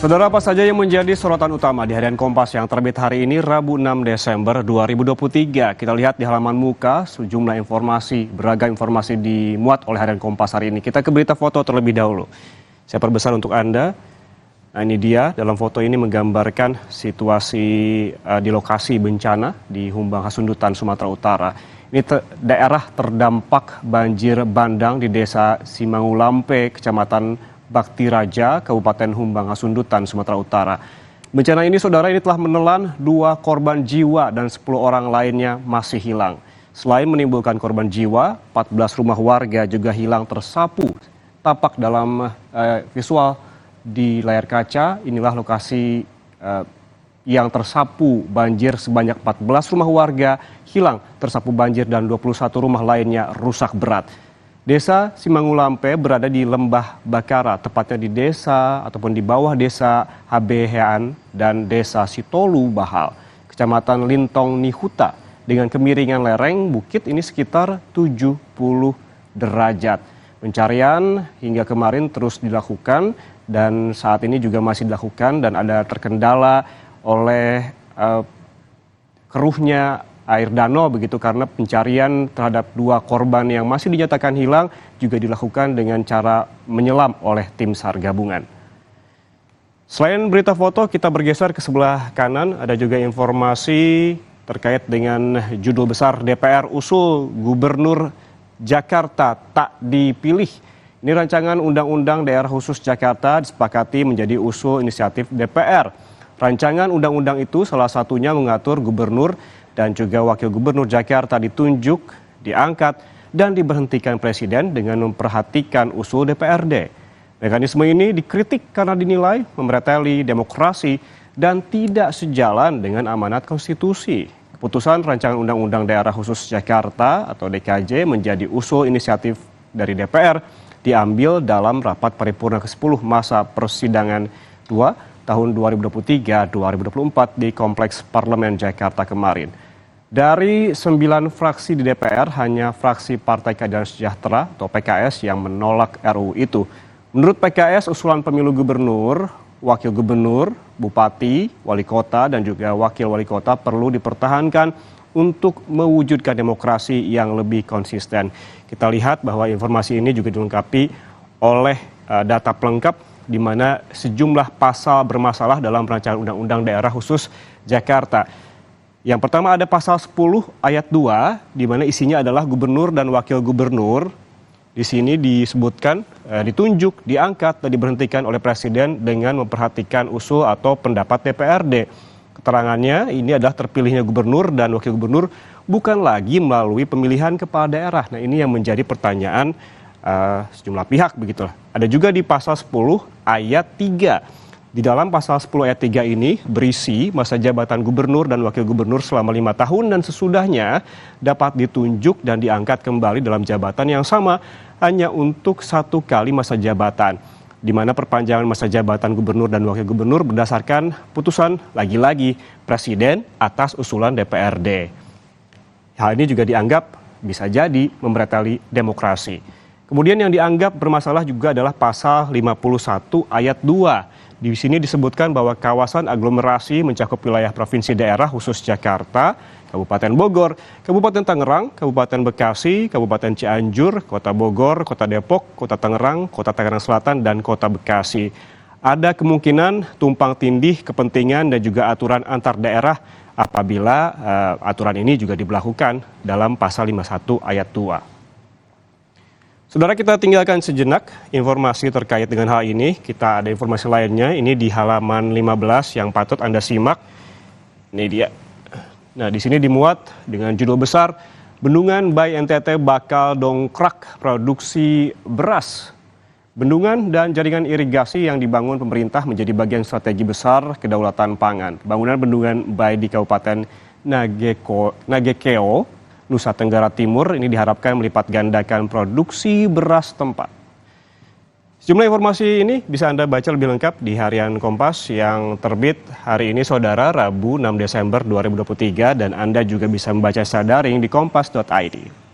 Saudara, apa saja yang menjadi sorotan utama di harian Kompas yang terbit hari ini Rabu 6 Desember 2023? Kita lihat di halaman muka sejumlah informasi, beragam informasi dimuat oleh harian Kompas hari ini. Kita ke berita foto terlebih dahulu. Saya perbesar untuk Anda. Nah, ini dia, dalam foto ini menggambarkan situasi di lokasi bencana di Humbang Hasundutan, Sumatera Utara. Ini daerah terdampak banjir bandang di desa Simangulampe, Kecamatan Bakti Raja, Kabupaten Humbang Hasundutan, Sumatera Utara. Bencana ini, saudara, ini telah menelan 2 korban jiwa dan 10 orang lainnya masih hilang. Selain menimbulkan korban jiwa, 14 rumah warga juga hilang tersapu. Tapak dalam visual di layar kaca, inilah lokasi yang tersapu banjir, sebanyak 14 rumah warga hilang tersapu banjir dan 21 rumah lainnya rusak berat. Desa Simangulampe berada di Lembah Bakara, tepatnya di desa ataupun di bawah desa Habehean dan desa Sitolu Bahal, Kecamatan Lintong Nihuta, dengan kemiringan lereng bukit ini sekitar 70 derajat. Pencarian hingga kemarin terus dilakukan dan saat ini juga masih dilakukan dan ada terkendala oleh keruhnya air danau begitu, karena pencarian terhadap 2 korban yang masih dinyatakan hilang juga dilakukan dengan cara menyelam oleh tim SAR gabungan. Selain berita foto, kita bergeser ke sebelah kanan, ada juga informasi terkait dengan judul besar DPR usul Gubernur Jakarta tak dipilih. Ini rancangan Undang-Undang Daerah Khusus Jakarta disepakati menjadi usul inisiatif DPR. Rancangan undang-undang itu salah satunya mengatur gubernur dan juga wakil gubernur Jakarta ditunjuk, diangkat, dan diberhentikan presiden dengan memperhatikan usul DPRD. Mekanisme ini dikritik karena dinilai memereteli demokrasi dan tidak sejalan dengan amanat konstitusi. Keputusan rancangan Undang-Undang Daerah Khusus Jakarta atau DKJ menjadi usul inisiatif dari DPR diambil dalam rapat paripurna ke-10 masa persidangan 2 tahun 2023-2024 di Kompleks Parlemen Jakarta kemarin. Dari 9 fraksi di DPR, hanya fraksi Partai Keadilan Sejahtera atau PKS yang menolak RUU itu. Menurut PKS, usulan pemilu gubernur, wakil gubernur, bupati, wali kota, dan juga wakil wali kota perlu dipertahankan untuk mewujudkan demokrasi yang lebih konsisten. Kita lihat bahwa informasi ini juga dilengkapi oleh data pelengkap di mana sejumlah pasal bermasalah dalam rancangan Undang-Undang Daerah Khusus Jakarta. Yang pertama ada pasal 10 ayat 2 di mana isinya adalah gubernur dan wakil gubernur. Di sini disebutkan ditunjuk, diangkat dan diberhentikan oleh presiden dengan memperhatikan usul atau pendapat DPRD. Keterangannya ini adalah terpilihnya gubernur dan wakil gubernur bukan lagi melalui pemilihan kepala daerah. Nah, ini yang menjadi pertanyaan sejumlah pihak begitulah. Ada juga di pasal 10 ayat 3. Di dalam pasal 10 ayat 3 ini berisi masa jabatan gubernur dan wakil gubernur selama 5 tahun dan sesudahnya dapat ditunjuk dan diangkat kembali dalam jabatan yang sama hanya untuk 1 kali masa jabatan, di mana perpanjangan masa jabatan gubernur dan wakil gubernur berdasarkan putusan lagi-lagi presiden atas usulan DPRD. Hal ini juga dianggap bisa jadi memereteli demokrasi. Kemudian yang dianggap bermasalah juga adalah pasal 51 ayat 2. Di sini disebutkan bahwa kawasan aglomerasi mencakup wilayah provinsi daerah khusus Jakarta, Kabupaten Bogor, Kabupaten Tangerang, Kabupaten Bekasi, Kabupaten Cianjur, Kota Bogor, Kota Depok, Kota Tangerang, Kota Tangerang Selatan, dan Kota Bekasi. Ada kemungkinan tumpang tindih kepentingan dan juga aturan antar daerah apabila aturan ini juga diberlakukan dalam pasal 51 ayat 2. Saudara, kita tinggalkan sejenak informasi terkait dengan hal ini. Kita ada informasi lainnya, ini di halaman 15 yang patut Anda simak. Ini dia. Nah, di sini dimuat dengan judul besar, Bendungan by NTT bakal dongkrak produksi beras. Bendungan dan jaringan irigasi yang dibangun pemerintah menjadi bagian strategi besar kedaulatan pangan. Bangunan bendungan by di Kabupaten Nagekeo, Nusa Tenggara Timur ini diharapkan melipat gandakan produksi beras tempat. Sejumlah informasi ini bisa Anda baca lebih lengkap di harian Kompas yang terbit hari ini, saudara, Rabu 6 Desember 2023, dan Anda juga bisa membaca secara daring di kompas.id.